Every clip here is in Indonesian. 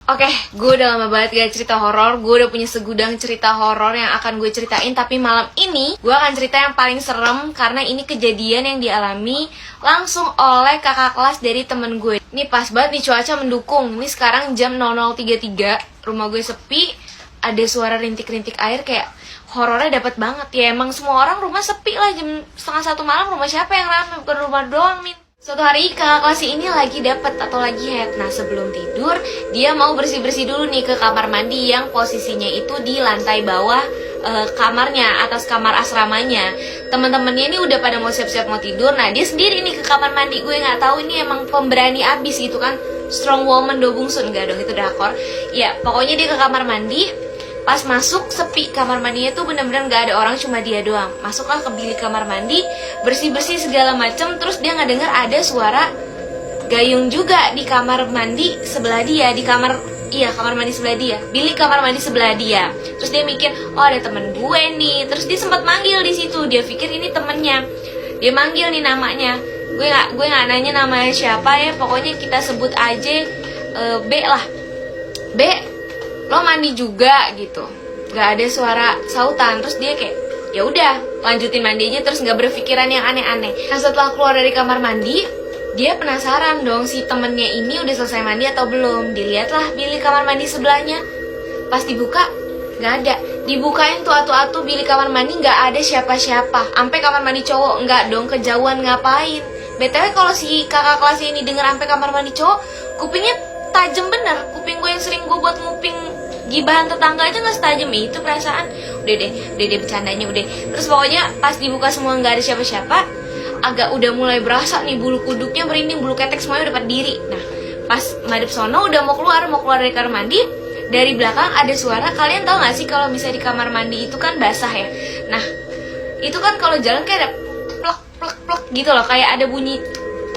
Oke, gue udah lama banget gak cerita horor. Gue udah punya segudang cerita horor yang akan gue ceritain. Tapi malam ini gue akan cerita yang paling serem, karena ini kejadian yang dialami langsung oleh kakak kelas dari temen gue. Ini pas banget nih, cuaca mendukung. Ini sekarang jam 00.33. Rumah gue sepi, ada suara rintik-rintik air, kayak horornya dapet banget. Ya emang semua orang rumah sepi lah, jam 12:30 malam. Rumah siapa yang ramai? Bukan rumah doang, Min. Suatu hari kakak kelas ini lagi dapet atau lagi head. Nah, sebelum tidur dia mau bersih-bersih dulu nih ke kamar mandi yang posisinya itu di lantai bawah kamarnya, atas kamar asramanya. Teman-temannya ini udah pada mau siap-siap mau tidur. Nah, dia sendiri nih ke kamar mandi. Gue nggak tahu ini emang pemberani abis gitu kan, strong woman do bungsun. Enggak dong, itu drakor. Ya pokoknya dia ke kamar mandi. Pas masuk sepi, kamar mandinya tuh bener-bener gak ada orang, cuma dia doang. Masuklah ke bilik kamar mandi, bersih-bersih segala macem. Terus dia nggak dengar ada suara gayung juga di kamar mandi sebelah dia, di kamar mandi sebelah dia, bilik kamar mandi sebelah dia. Terus dia mikir, oh ada temen gue nih. Terus dia sempat manggil di situ, dia pikir ini temennya. Dia manggil nih namanya. Gue nggak nanya namanya siapa ya, pokoknya kita sebut aja B lah. B, lo mandi juga gitu. Gak ada suara sautan. Terus dia kayak, ya udah lanjutin mandi aja, terus nggak berpikiran yang aneh-aneh. Nah, setelah keluar dari kamar mandi, dia penasaran dong si temennya ini udah selesai mandi atau belum. Dilihatlah bilik kamar mandi sebelahnya. Pas dibuka, nggak ada. Dibukain tuh atu-atu bilik kamar mandi, nggak ada siapa-siapa. Sampai kamar mandi cowok, nggak dong, kejauhan ngapain. BTW kalau si kakak kelas ini denger sampai kamar mandi cowok, kupingnya tajam bener. Kuping gue yang sering gue buat nguping gibahan tetangga aja nggak setajam itu perasaan. Udah deh bercandanya udah. Terus pokoknya pas dibuka semua nggak ada siapa-siapa, agak udah mulai berasa nih bulu kuduknya merinding, bulu ketek semuanya udah pada diri. Nah, pas madep sono udah mau keluar dari kamar mandi, dari belakang ada suara. Kalian tahu nggak sih kalau misalnya di kamar mandi itu kan basah ya? Nah, itu kan kalau jalan kayak ada plek plek plek gitu loh, kayak ada bunyi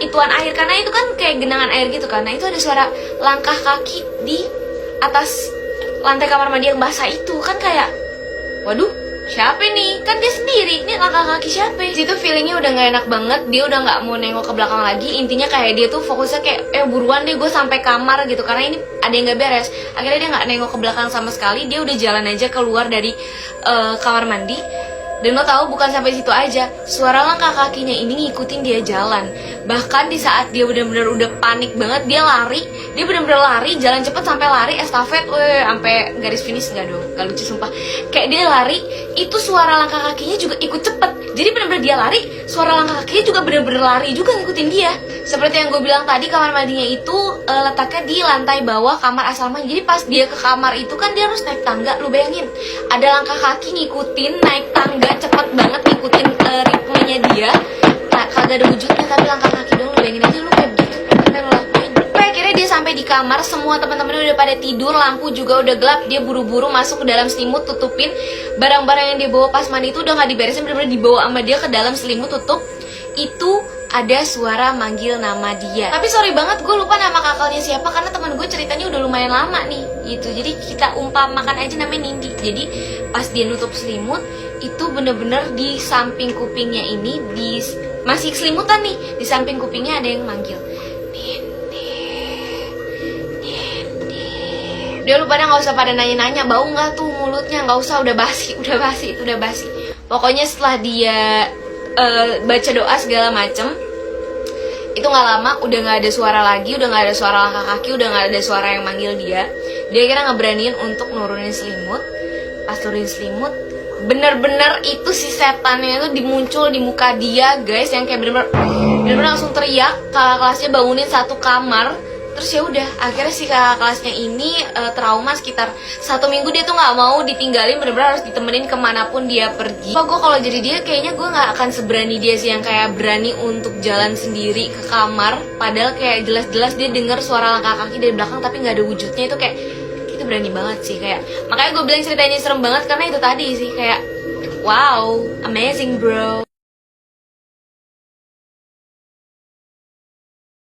ituan air, karena itu kan kayak genangan air gitu kan. Nah, itu ada suara langkah kaki di atas lantai kamar mandi yang basah itu. Kan kayak, waduh, siapa nih? Kan dia sendiri, ini langkah kaki siapa? Situ feelingnya udah gak enak banget. Dia udah gak mau nengok ke belakang lagi. Intinya kayak dia tuh fokusnya kayak, buruan deh gue sampai kamar gitu, karena ini ada yang gak beres. Akhirnya dia gak nengok ke belakang sama sekali. Dia udah jalan aja keluar dari kamar mandi. Dan lo tahu, bukan sampai situ aja, suara langkah kakinya ini ngikutin dia jalan. Bahkan di saat dia benar-benar udah panik banget, dia lari. Dia benar-benar lari, jalan cepet sampai lari estafet, sampai garis finish. Nggak dong, gak lucu sumpah. Kayak dia lari, itu suara langkah kakinya juga ikut cepet. Jadi benar-benar dia lari, suara langkah kakinya juga benar-benar lari juga ngikutin dia. Seperti yang gue bilang tadi, kamar mandinya itu letaknya di lantai bawah kamar asrama. Jadi pas dia ke kamar itu kan dia harus naik tangga. Lu bayangin, ada langkah kaki ngikutin naik tangga cepet banget, ngikutin ritmenya dia. Nah, kagak ada wujudnya tapi langkah kaki dong. Lu bayangin aja lu kayak gitu kan lo lakuin. Akhirnya dia sampai di kamar, semua teman-temannya udah pada tidur, lampu juga udah gelap. Dia buru-buru masuk ke dalam selimut, tutupin barang-barang yang dia bawa pas mandi itu udah nggak diberesin, bener-bener dibawa sama dia ke dalam selimut, tutup. Itu ada suara manggil nama dia. Tapi sorry banget, gue lupa nama kakalnya siapa, karena teman gue ceritanya udah lumayan lama nih gitu. Jadi kita umpamakan aja namanya Nindi. Jadi pas dia nutup selimut, itu bener-bener di samping kupingnya ini, masih selimutan nih, di samping kupingnya ada yang manggil, Nindi, Nindi. Udah, lu pada nggak usah pada nanya-nanya bau nggak tuh mulutnya, nggak usah, udah basi. Pokoknya setelah dia baca doa segala macem, itu nggak lama udah nggak ada suara lagi, udah nggak ada suara langkah kaki, udah nggak ada suara yang manggil dia. Dia kira ngeberaniin untuk nurunin selimut. Pas turunin selimut, bener-bener itu si setannya itu dimuncul di muka dia, guys, yang kayak bener-bener langsung teriak. Kakak kelasnya bangunin satu kamar. Terus ya udah, akhirnya si kakak kelasnya ini trauma sekitar 1 minggu. Dia tuh nggak mau ditinggalin, bener-bener harus ditemenin kemanapun dia pergi. Gue kalau jadi dia, kayaknya gue nggak akan seberani dia sih, yang kayak berani untuk jalan sendiri ke kamar. Padahal kayak jelas-jelas dia dengar suara langkah kaki dari belakang tapi nggak ada wujudnya. Itu kayak, itu berani banget sih. Kayak makanya gue bilang ceritanya serem banget, karena itu tadi sih, kayak wow, amazing bro.